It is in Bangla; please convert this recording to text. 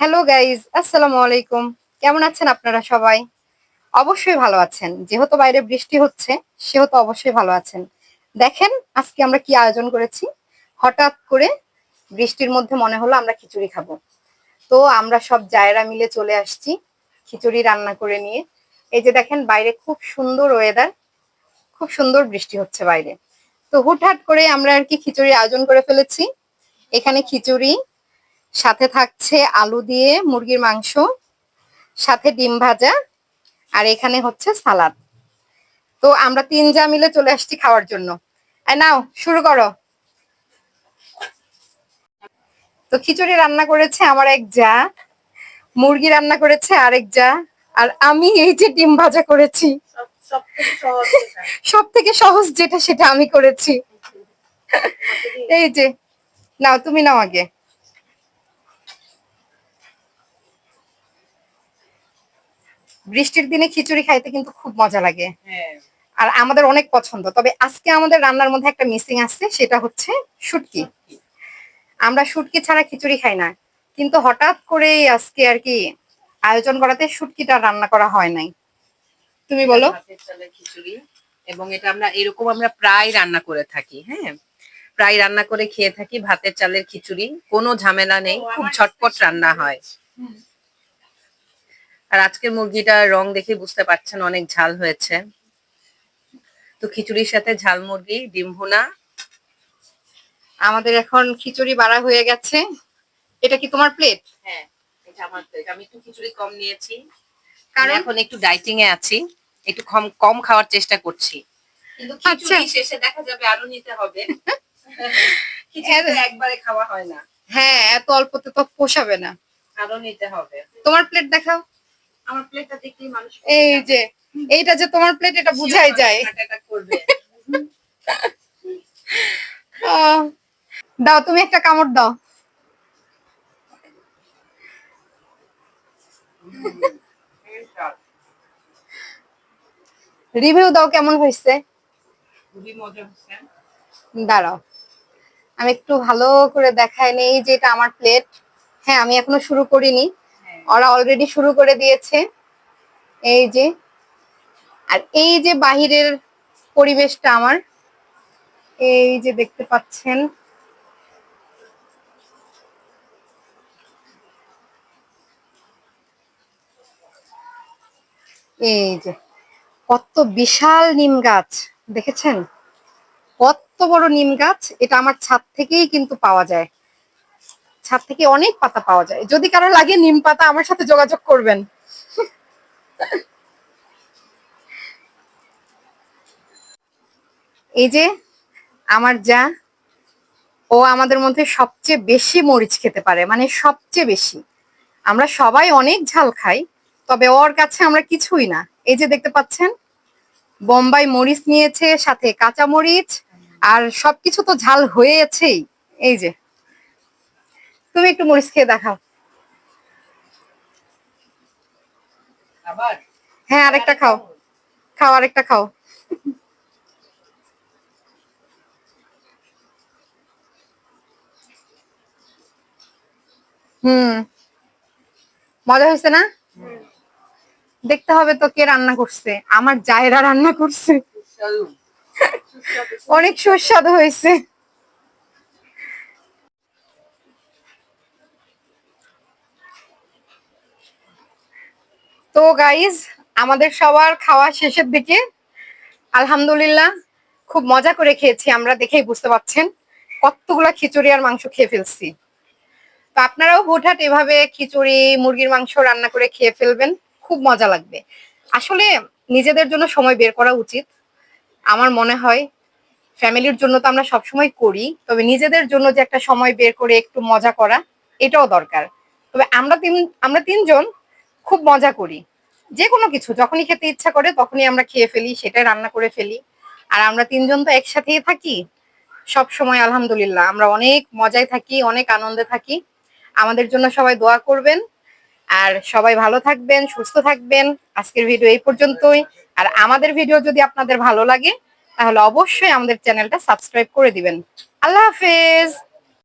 হ্যালো গাইজ, আসসালামু আলাইকুম। কেমন আছেন আপনারা সবাই? অবশ্যই ভালো আছেন। যেহেতু বাইরে বৃষ্টি হচ্ছে, সেহেতু অবশ্যই ভালো আছেন। দেখেন আজকে আমরা কি আয়োজন করেছি। হঠাৎ করে বৃষ্টির মধ্যে মনে হলো আমরা খিচুড়ি খাবো। তো আমরা সব জায়েরা মিলে চলে আসছি খিচুড়ি রান্না করে নিয়ে। এই যে দেখেন বাইরে খুব সুন্দর ওয়েদার, খুব সুন্দর বৃষ্টি হচ্ছে বাইরে। তো হুটহাট করে আমরা আর কি খিচুড়ির আয়োজন করে ফেলেছি। এখানে খিচুড়ি, সাথে থাকছে আলু দিয়ে মুরগির মাংস, সাথে ডিম ভাজা, আর এখানে হচ্ছে সালাদ। তো আমরা তিন যা মিলে চলে আসছি খাওয়ার জন্য। আর নাও শুরু করো। তো খিচুড়ি রান্না করেছে আমার এক যা, মুরগি রান্না করেছে আরেক যা, আর আমি এই যে ডিম ভাজা করেছি। সব থেকে সহজ যেটা সেটা আমি করেছি। এই যে নাও, তুমি নাও আগে। বৃষ্টির দিনে খিচুড়ি খাইতে কিন্তু খুব মজা লাগে, আর আমাদের অনেক পছন্দ। তবে আজকে আমাদের রান্নার মধ্যে একটা মিসিং আছে, সেটা হচ্ছে শুটকি। আমরা শুটকি ছাড়া খিচুড়ি খাই না, কিন্তু হঠাৎ করে আজকে আর কি আয়োজন করাতে শুটকিটা রান্না করা হয় নাই। তুমি বলো। ভাতের চালের খিচুড়ি, এবং এটা আমরা প্রায় রান্না করে থাকি। হ্যাঁ, প্রায় রান্না করে খেয়ে থাকি ভাতের চালের খিচুড়ি। কোনো ঝামেলা নেই, খুব ঝটপট রান্না হয়। আর আজকের মুরগিটার রং দেখে বুঝতে পারছেন অনেক ঝাল হয়েছে। তো খিচুড়ির সাথে ঝাল মুরগি, ডিম ভুনা। আমাদের এখন খিচুড়ি বাড়া হয়ে গেছে। এটা কি তোমার প্লেট? হ্যাঁ, এটা আমার প্লেট। আমি একটু খিচুড়ি কম নিয়েছি, কারণ এখন একটু ডাইটিং এ আছি, একটু কম কম খাওয়ার চেষ্টা করছি। কিন্তু খিচুড়ি শেষে দেখা যাবে আরো নিতে হবে। খিচুড়ি একবারে খাওয়া হয় না। হ্যাঁ, এত অল্পতে তো পোষাবে না, আরো নিতে হবে। তোমার প্লেট দেখাও। আমার প্লেটটা দেখলেই মানুষ এই যে এইটা যে তোমার প্লেট, এটা বুঝাই যায়। করবে। দাও, তুমি একটা কামড় দাও। রিভিউ দাও কেমন হয়েছে। খুবই মজা হচ্ছে। দাঁড়াও, আমি একটু ভালো করে দেখাই নেই যে এটা আমার প্লেট। হ্যাঁ, আমি এখনো শুরু করিনি, ওরা অলরেডি শুরু করে দিয়েছে। এই যে, আর এই যে বাহিরের পরিবেশটা আমার, এই যে দেখতে পাচ্ছেন। এই যে কত বিশাল নিম গাছ, দেখেছেন কত বড় নিম গাছ। এটা আমার ছাদ থেকেই কিন্তু পাওয়া যায়, ছাদ থেকে অনেক পাতা পাওয়া যায়। যদি কারো লাগে নিম পাতা, আমার সাথে যোগাযোগ করবেন। এই যে আমার যা, ও আমাদের মধ্যে সবচেয়ে বেশি মরিচ খেতে পারে, মানে সবচেয়ে বেশি। আমরা সবাই অনেক ঝাল খাই, তবে ওর কাছে আমরা কিছুই না। এই যে দেখতে পাচ্ছেন, বোম্বাই মরিচ নিয়েছে, সাথে কাঁচা মরিচ, আর সবকিছু তো ঝাল হয়েছেই। এই যে তুমি একটু মরিচ খেয়ে দেখাও। আবার হ্যাঁ, আরেকটা খাও, খাও আরেকটা খাও। হুম, মজা হয়েছে না? দেখতে হবে তো কে রান্না করছে। আমার জায়েরা রান্না করছে, অনেক সুস্বাদু হয়েছে। তো গাইজ, আমাদের সবার খাওয়া শেষের দিকে। আলহামদুলিল্লাহ, খুব মজা করে খেয়েছি আমরা, দেখেই বুঝতে পারছেন কতগুলা খিচুড়ি আর মাংস খেয়ে ফেলছি। তো আপনারাও হুটহাট এভাবে খিচুড়ি, মুরগির মাংস রান্না করে খেয়ে ফেলবেন, খুব মজা লাগবে। আসলে নিজেদের জন্য সময় বের করা উচিত আমার মনে হয়। ফ্যামিলির জন্য তো আমরা সবসময় করি, তবে নিজেদের জন্য যে একটা সময় বের করে একটু মজা করা, এটাও দরকার। তবে আমরা তিনজন খুব মজা করি। যে কোনো কিছু যখনই খেতে ইচ্ছা করে তখনই আমরা খেয়ে ফেলি, সেটাই রান্না করে ফেলি। আর আমরা তিনজন তো একসাথেই থাকি সব সময়। আলহামদুলিল্লাহ, আমরা অনেক মজায় থাকি, অনেক আনন্দে থাকি। আমাদের জন্য সবাই দোয়া করবেন, আর সবাই ভালো থাকবেন, সুস্থ থাকবেন। আজকের ভিডিও এই পর্যন্তই। আর আমাদের ভিডিও যদি আপনাদের ভালো লাগে, তাহলে অবশ্যই আমাদের চ্যানেলটা সাবস্ক্রাইব করে দিবেন। আল্লাহ হাফেজ।